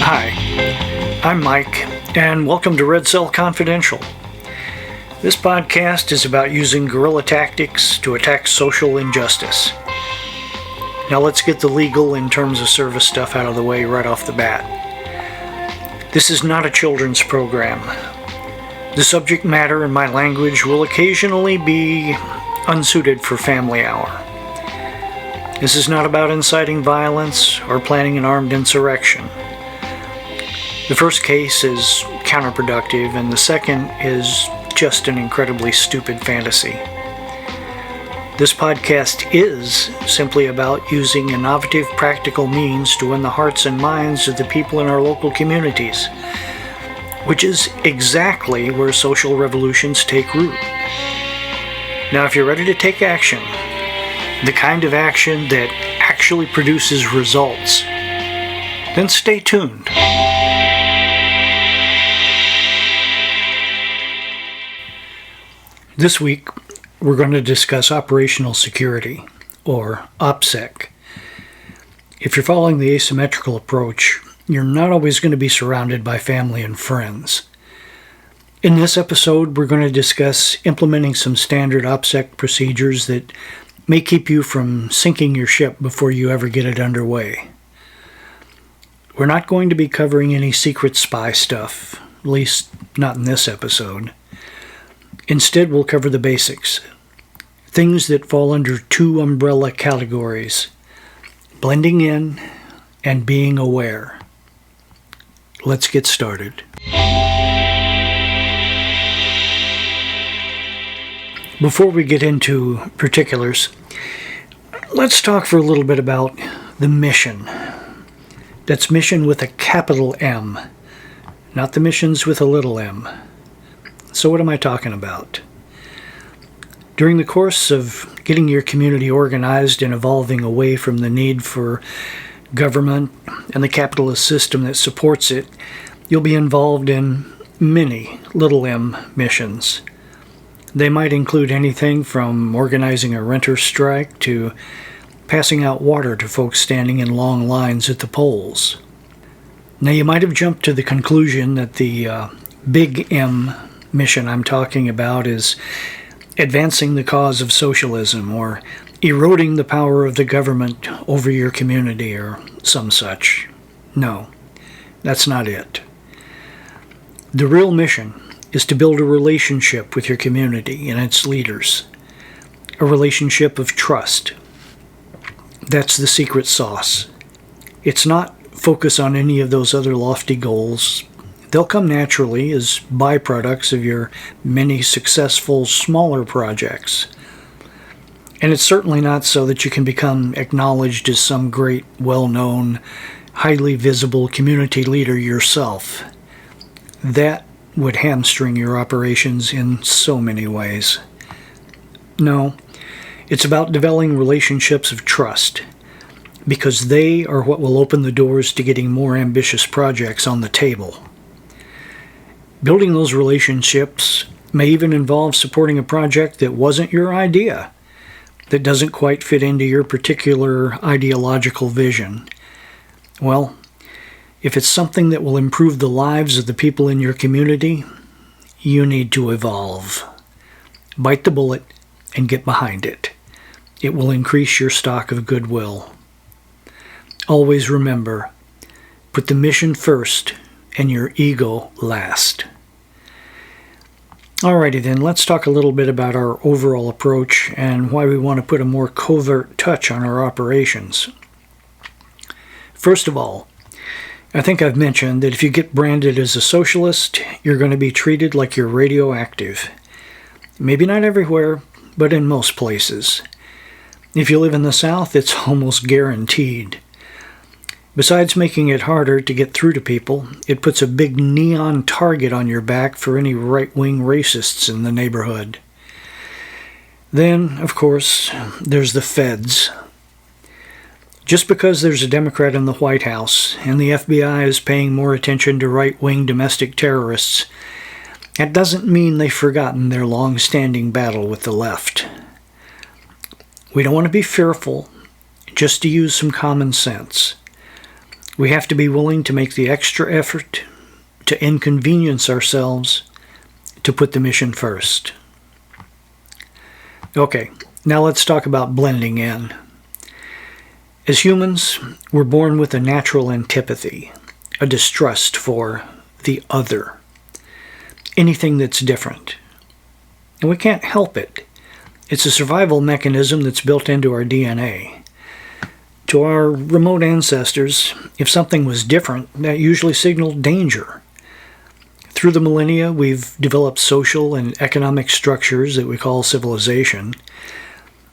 Hi, I'm Mike, and welcome to Red Cell Confidential. This podcast is about using guerrilla tactics to attack social injustice. Now let's get the legal in terms of service stuff out of the way right off the bat. This is not a children's program. The subject matter and my language will occasionally be unsuited for family hour. This is not about inciting violence or planning an armed insurrection. The first case is counterproductive, and the second is just an incredibly stupid fantasy. This podcast is simply about using innovative, practical means to win the hearts and minds of the people in our local communities, which is exactly where social revolutions take root. Now, if you're ready to take action, the kind of action that actually produces results, then stay tuned. This week, we're going to discuss operational security, or OPSEC. If you're following the asymmetrical approach, you're not always going to be surrounded by family and friends. In this episode, we're going to discuss implementing some standard OPSEC procedures that may keep you from sinking your ship before you ever get it underway. We're not going to be covering any secret spy stuff, at least not in this episode. Instead, we'll cover the basics, things that fall under two umbrella categories: blending in and being aware. Let's get started. Before we get into particulars, let's talk for a little bit about the mission. That's mission with a capital M, not the missions with a little m. So what am I talking about? During the course of getting your community organized and evolving away from the need for government and the capitalist system that supports it, you'll be involved in many little m missions. They might include anything from organizing a renter strike to passing out water to folks standing in long lines at the polls. Now, you might have jumped to the conclusion that the big M mission I'm talking about is advancing the cause of socialism or eroding the power of the government over your community or some such. No, that's not it. The real mission is to build a relationship with your community and its leaders, a relationship of trust. That's the secret sauce. It's not focus on any of those other lofty goals. They'll come naturally as byproducts of your many successful smaller projects. And it's certainly not so that you can become acknowledged as some great, well-known, highly visible community leader yourself. That would hamstring your operations in so many ways. No, it's about developing relationships of trust, because they are what will open the doors to getting more ambitious projects on the table. Building those relationships may even involve supporting a project that wasn't your idea, that doesn't quite fit into your particular ideological vision. Well, if it's something that will improve the lives of the people in your community, you need to evolve. Bite the bullet and get behind it. It will increase your stock of goodwill. Always remember, put the mission first and your ego last. Alrighty then, let's talk a little bit about our overall approach and why we want to put a more covert touch on our operations. First of all, I think I've mentioned that if you get branded as a socialist, you're going to be treated like you're radioactive. Maybe not everywhere, but in most places. If you live in the South, it's almost guaranteed. Besides making it harder to get through to people, it puts a big neon target on your back for any right-wing racists in the neighborhood. Then, of course, there's the feds. Just because there's a Democrat in the White House and the FBI is paying more attention to right-wing domestic terrorists, that doesn't mean they've forgotten their long-standing battle with the left. We don't want to be fearful, just to use some common sense. We have to be willing to make the extra effort to inconvenience ourselves to put the mission first. Okay, now let's talk about blending in. As humans, we're born with a natural antipathy, a distrust for the other, anything that's different. And we can't help it. It's a survival mechanism that's built into our DNA. To our remote ancestors, if something was different, that usually signaled danger. Through the millennia, we've developed social and economic structures that we call civilization.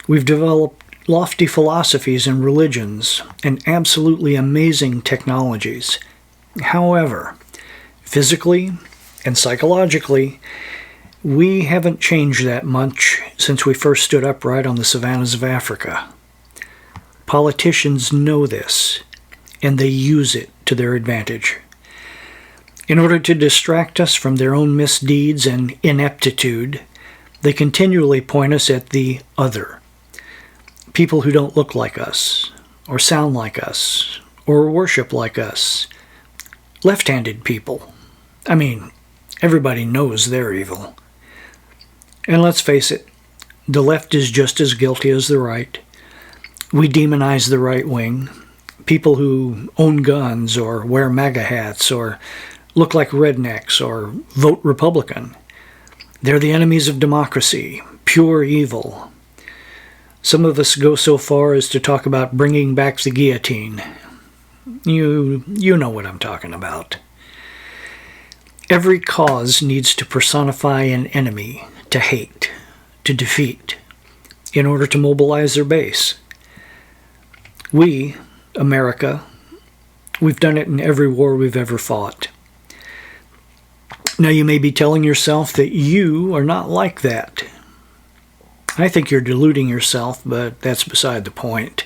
We've developed lofty philosophies and religions, and absolutely amazing technologies. However, physically and psychologically, we haven't changed that much since we first stood upright on the savannas of Africa. Politicians know this, and they use it to their advantage. In order to distract us from their own misdeeds and ineptitude, they continually point us at the other. People who don't look like us, or sound like us, or worship like us. Left-handed people. I mean, everybody knows they're evil. And let's face it, the left is just as guilty as the right. We demonize the right wing. People who own guns, or wear MAGA hats, or look like rednecks, or vote Republican. They're the enemies of democracy, pure evil. Some of us go so far as to talk about bringing back the guillotine. You know what I'm talking about. Every cause needs to personify an enemy, to hate, to defeat, in order to mobilize their base. We, America, we've done it in every war we've ever fought. Now you may be telling yourself that you are not like that. I think you're deluding yourself, but that's beside the point.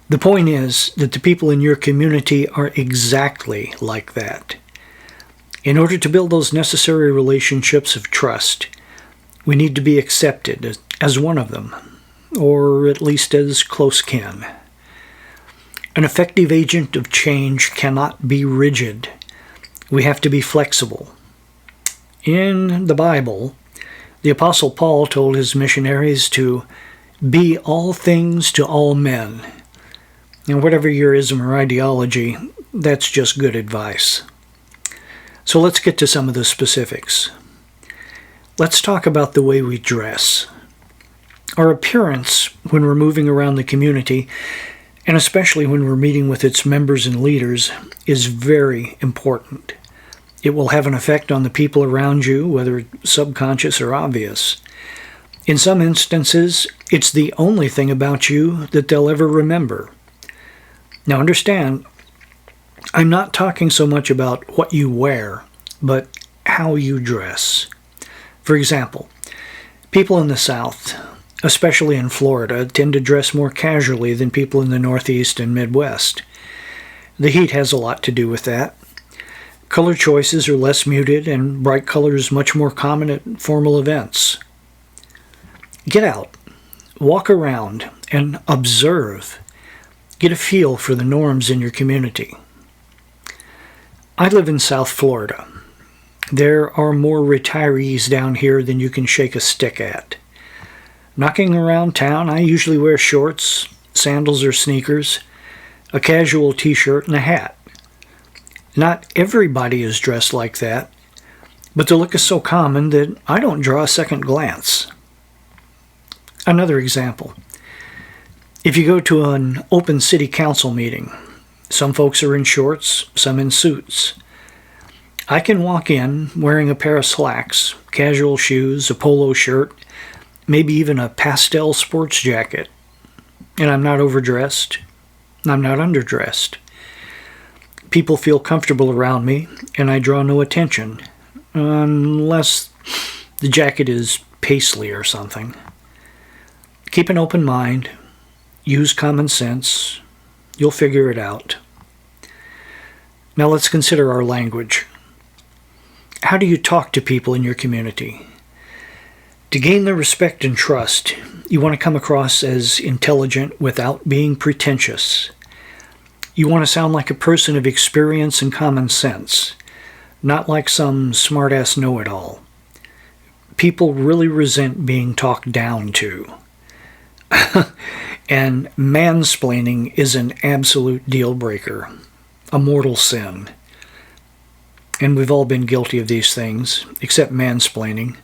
The point is that the people in your community are exactly like that. In order to build those necessary relationships of trust, we need to be accepted as one of them, or at least as close kin. An effective agent of change cannot be rigid. We have to be flexible. In the Bible, the Apostle Paul told his missionaries to be all things to all men. And whatever your ism or ideology, that's just good advice. So let's get to some of the specifics. Let's talk about the way we dress. Our appearance when we're moving around the community, and especially when we're meeting with its members and leaders, is very important. It will have an effect on the people around you, whether subconscious or obvious. In some instances, it's the only thing about you that they'll ever remember. Now understand, I'm not talking so much about what you wear, but how you dress. For example, people in the South, especially in Florida, tend to dress more casually than people in the Northeast and Midwest. The heat has a lot to do with that. Color choices are less muted, and bright colors much more common at formal events. Get out, walk around, and observe. Get a feel for the norms in your community. I live in South Florida. There are more retirees down here than you can shake a stick at. Knocking around town, I usually wear shorts, sandals or sneakers, a casual t-shirt, and a hat. Not everybody is dressed like that, but the look is so common that I don't draw a second glance. Another example. If you go to an open city council meeting, some folks are in shorts, some in suits. I can walk in wearing a pair of slacks, casual shoes, a polo shirt, maybe even a pastel sports jacket. And I'm not overdressed. I'm not underdressed. People feel comfortable around me, and I draw no attention, unless the jacket is paisley or something. Keep an open mind. Use common sense. You'll figure it out. Now let's consider our language. How do you talk to people in your community? To gain their respect and trust, you want to come across as intelligent without being pretentious. You want to sound like a person of experience and common sense, not like some smart-ass know-it-all. People really resent being talked down to. And mansplaining is an absolute deal breaker, a mortal sin. And we've all been guilty of these things, except mansplaining.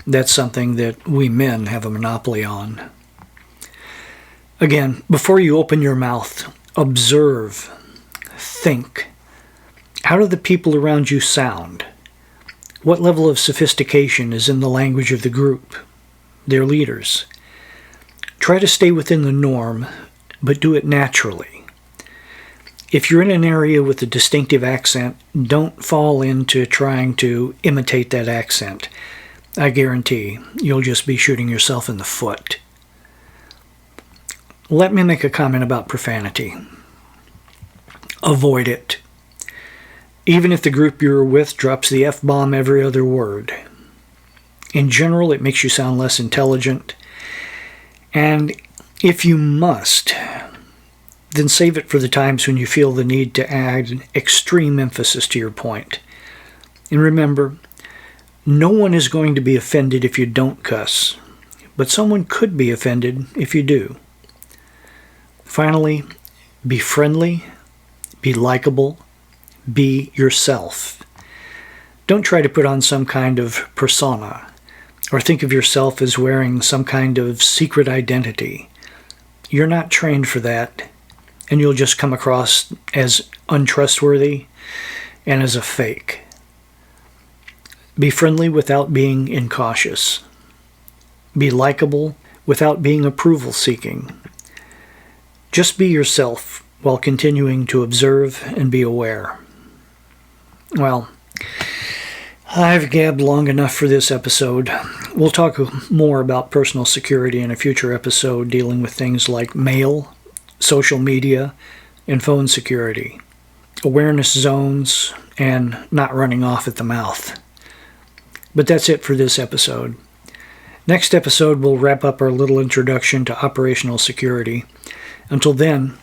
That's something that we men have a monopoly on. Again, before you open your mouth, observe, think. How do the people around you sound? What level of sophistication is in the language of the group, their leaders? Try to stay within the norm, but do it naturally. If you're in an area with a distinctive accent, don't fall into trying to imitate that accent. I guarantee you'll just be shooting yourself in the foot. Let me make a comment about profanity. Avoid it. Even if the group you're with drops the F-bomb every other word. In general, it makes you sound less intelligent. And if you must, then save it for the times when you feel the need to add extreme emphasis to your point. And remember, no one is going to be offended if you don't cuss, but someone could be offended if you do. Finally, be friendly, be likable, be yourself. Don't try to put on some kind of persona, or think of yourself as wearing some kind of secret identity. You're not trained for that, and you'll just come across as untrustworthy and as a fake. Be friendly without being incautious. Be likable without being approval-seeking. Just be yourself while continuing to observe and be aware. Well, I've gabbed long enough for this episode. We'll talk more about personal security in a future episode dealing with things like mail, social media, and phone security, awareness zones, and not running off at the mouth. But that's it for this episode. Next episode, we'll wrap up our little introduction to operational security. Until then,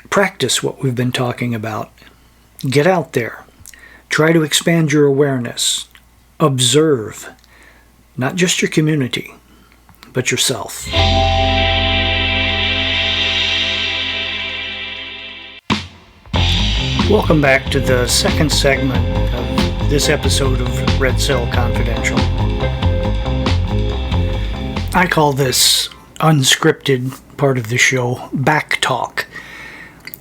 practice what we've been talking about. Get out there. Try to expand your awareness. Observe, not just your community, but yourself. Welcome back to the second segment of this episode of Red Cell Confidential. I call this unscripted part of the show Back Talk,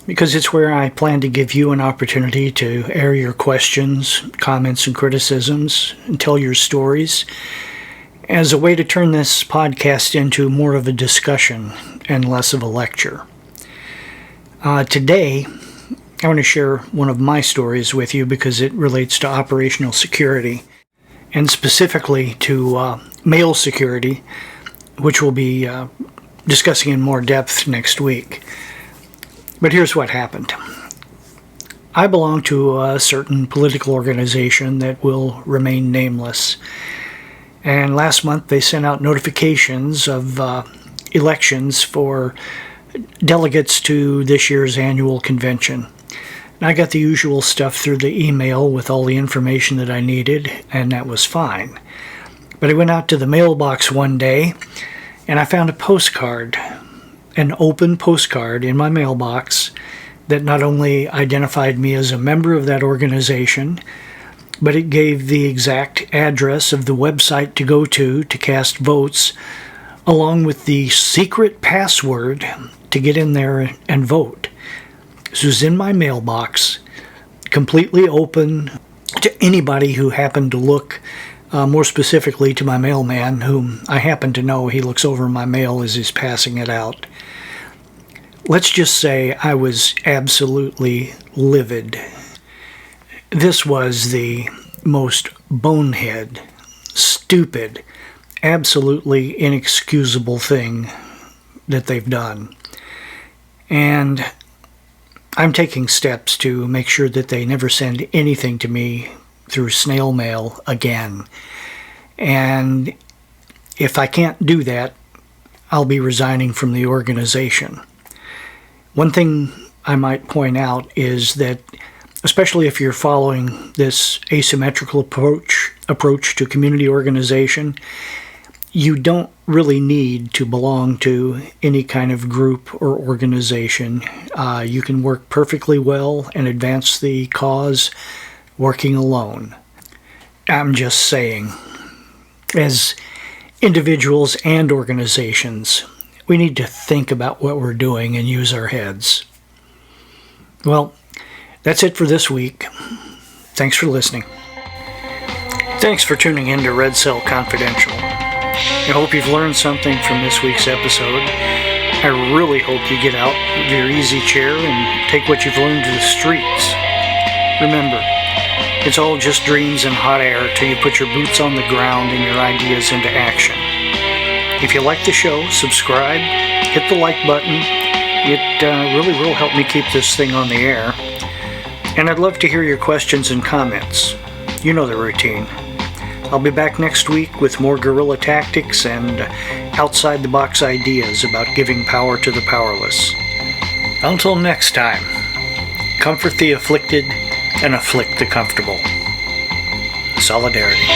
because it's where I plan to give you an opportunity to air your questions, comments, and criticisms, and tell your stories, as a way to turn this podcast into more of a discussion and less of a lecture. Today, I want to share one of my stories with you because it relates to operational security, and specifically to mail security, which we'll be discussing in more depth next week. But here's what happened. I belong to a certain political organization that will remain nameless. And last month they sent out notifications of elections for delegates to this year's annual convention. And I got the usual stuff through the email with all the information that I needed, and that was fine. But I went out to the mailbox one day, and I found a postcard, an open postcard in my mailbox that not only identified me as a member of that organization, but it gave the exact address of the website to go to cast votes, along with the secret password to get in there and vote. This was in my mailbox, completely open to anybody who happened to look, more specifically to my mailman, whom I happen to know. He looks over my mail as he's passing it out. Let's just say I was absolutely livid. This was the most bonehead, stupid, absolutely inexcusable thing that they've done. And I'm taking steps to make sure that they never send anything to me through snail mail again. And if I can't do that, I'll be resigning from the organization. One thing I might point out is that, especially if you're following this asymmetrical approach to community organization, you don't really need to belong to any kind of group or organization. You can work perfectly well and advance the cause working alone. I'm just saying, as individuals and organizations, we need to think about what we're doing and use our heads. Well, that's it for this week. Thanks for listening. Thanks for tuning in to Red Cell Confidential. I hope you've learned something from this week's episode. I really hope you get out of your easy chair and take what you've learned to the streets. Remember, it's all just dreams and hot air till you put your boots on the ground and your ideas into action. If you like the show, subscribe, hit the like button. It really will help me keep this thing on the air. And I'd love to hear your questions and comments. You know the routine. I'll be back next week with more guerrilla tactics and outside-the-box ideas about giving power to the powerless. Until next time, comfort the afflicted and afflict the comfortable. Solidarity.